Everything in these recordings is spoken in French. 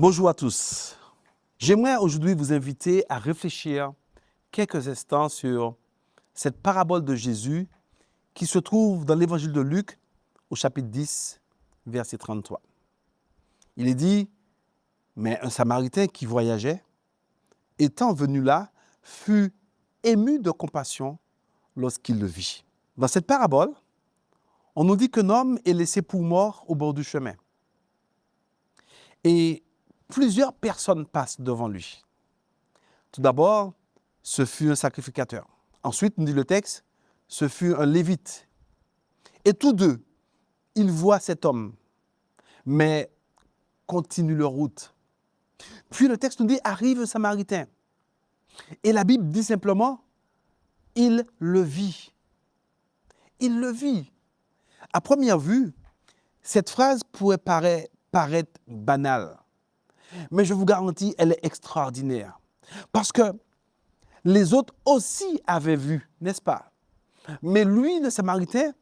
Bonjour à tous. J'aimerais aujourd'hui vous inviter à réfléchir quelques instants sur cette parabole de Jésus qui se trouve dans l'évangile de Luc au chapitre 10, verset 33. Il est dit, mais un Samaritain qui voyageait, étant venu là, fut ému de compassion lorsqu'il le vit. Dans cette parabole, on nous dit qu'un homme est laissé pour mort au bord du chemin. Et plusieurs personnes passent devant lui. Tout d'abord, ce fut un sacrificateur. Ensuite, nous dit le texte, ce fut un lévite. Et tous deux, ils voient cet homme, mais continuent leur route. Puis le texte nous dit, arrive un Samaritain. Et la Bible dit simplement, il le vit. Il le vit. À première vue, cette phrase pourrait paraître banale. Mais je vous garantis, elle est extraordinaire. Parce que les autres aussi avaient vu, n'est-ce pas? Mais lui, le Samaritain,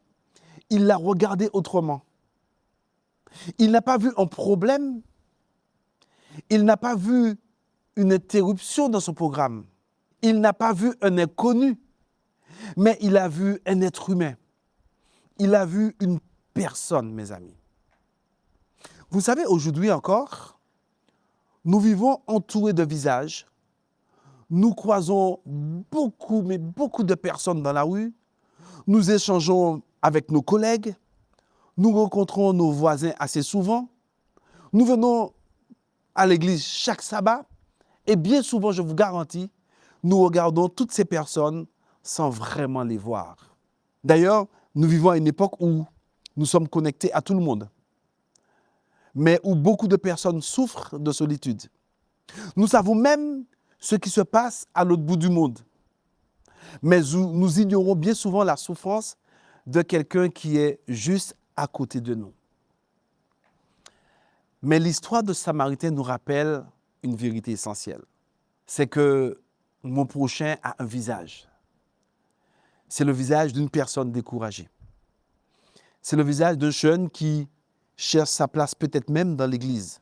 il l'a regardé autrement. Il n'a pas vu un problème. Il n'a pas vu une interruption dans son programme. Il n'a pas vu un inconnu. Mais il a vu un être humain. Il a vu une personne, mes amis. Vous savez, aujourd'hui encore, nous vivons entourés de visages. Nous croisons beaucoup, mais beaucoup de personnes dans la rue. Nous échangeons avec nos collègues. Nous rencontrons nos voisins assez souvent. Nous venons à l'église chaque sabbat. Et bien souvent, je vous garantis, nous regardons toutes ces personnes sans vraiment les voir. D'ailleurs, nous vivons à une époque où nous sommes connectés à tout le monde, mais où beaucoup de personnes souffrent de solitude. Nous savons même ce qui se passe à l'autre bout du monde, mais nous ignorons bien souvent la souffrance de quelqu'un qui est juste à côté de nous. Mais l'histoire de Samaritain nous rappelle une vérité essentielle. C'est que mon prochain a un visage. C'est le visage d'une personne découragée. C'est le visage d'un jeune qui cherche sa place peut-être même dans l'église.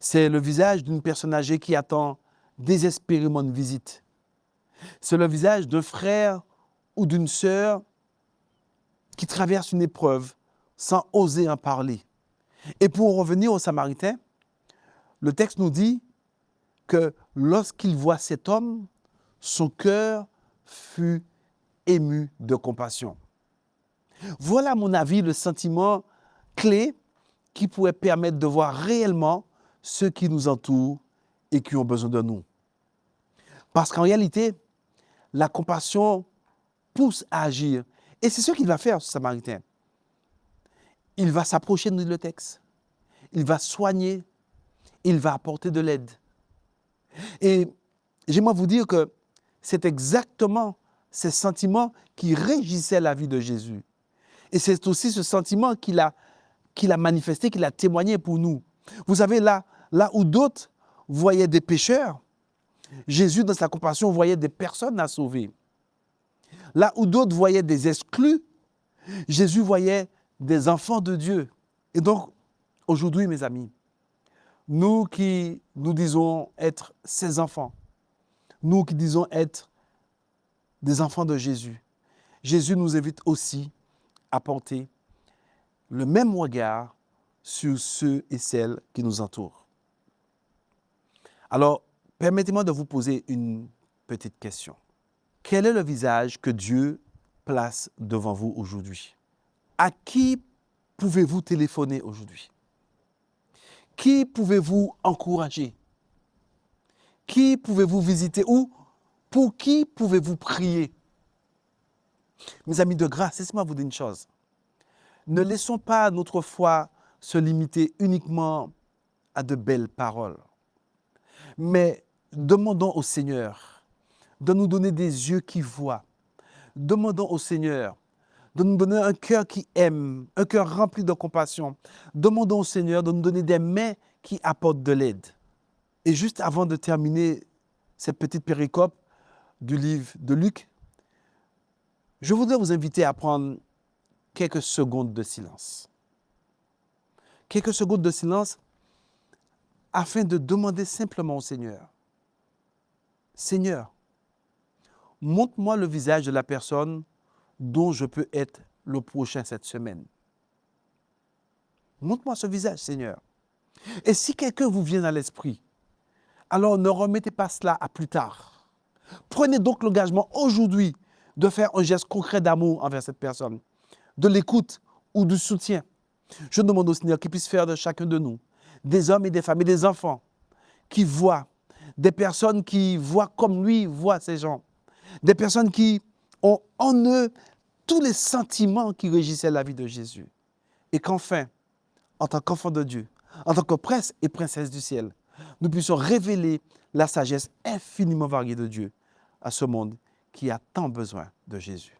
C'est le visage d'une personne âgée qui attend désespérément une visite. C'est le visage d'un frère ou d'une sœur qui traverse une épreuve sans oser en parler. Et pour revenir au Samaritain, le texte nous dit que lorsqu'il voit cet homme, son cœur fut ému de compassion. Voilà, à mon avis, le sentiment clé qui pourrait permettre de voir réellement ceux qui nous entourent et qui ont besoin de nous. Parce qu'en réalité, la compassion pousse à agir. Et c'est ce qu'il va faire, ce Samaritain. Il va s'approcher, nous dit le texte. Il va soigner. Il va apporter de l'aide. Et j'aimerais vous dire que c'est exactement ces sentiments qui régissaient la vie de Jésus. Et c'est aussi ce sentiment qu'il a manifesté, qu'il a témoigné pour nous. Vous savez, là où d'autres voyaient des pécheurs, Jésus, dans sa compassion, voyait des personnes à sauver. Là où d'autres voyaient des exclus, Jésus voyait des enfants de Dieu. Et donc, aujourd'hui, mes amis, nous qui nous disons être ses enfants, nous qui disons être des enfants de Jésus, Jésus nous invite aussi à porter le même regard sur ceux et celles qui nous entourent. Alors, permettez-moi de vous poser une petite question. Quel est le visage que Dieu place devant vous aujourd'hui? À qui pouvez-vous téléphoner aujourd'hui? Qui pouvez-vous encourager? Qui pouvez-vous visiter? Ou pour qui pouvez-vous prier? Mes amis de grâce, laissez-moi vous dire une chose. Ne laissons pas notre foi se limiter uniquement à de belles paroles. Mais demandons au Seigneur de nous donner des yeux qui voient. Demandons au Seigneur de nous donner un cœur qui aime, un cœur rempli de compassion. Demandons au Seigneur de nous donner des mains qui apportent de l'aide. Et juste avant de terminer cette petite péricope du livre de Luc, je voudrais vous inviter à prendre quelques secondes de silence. Quelques secondes de silence afin de demander simplement au Seigneur, Seigneur, montre-moi le visage de la personne dont je peux être le prochain cette semaine. Montre-moi ce visage, Seigneur. Et si quelqu'un vous vient à l'esprit, alors ne remettez pas cela à plus tard. Prenez donc l'engagement aujourd'hui de faire un geste concret d'amour envers cette personne, de l'écoute ou du soutien. Je demande au Seigneur qu'il puisse faire de chacun de nous des hommes et des femmes et des enfants qui voient, des personnes qui voient comme lui voit ces gens, des personnes qui ont en eux tous les sentiments qui régissaient la vie de Jésus. Et qu'enfin, en tant qu'enfants de Dieu, en tant que princes et princesses du ciel, nous puissions révéler la sagesse infiniment variée de Dieu à ce monde qui a tant besoin de Jésus.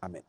Amen.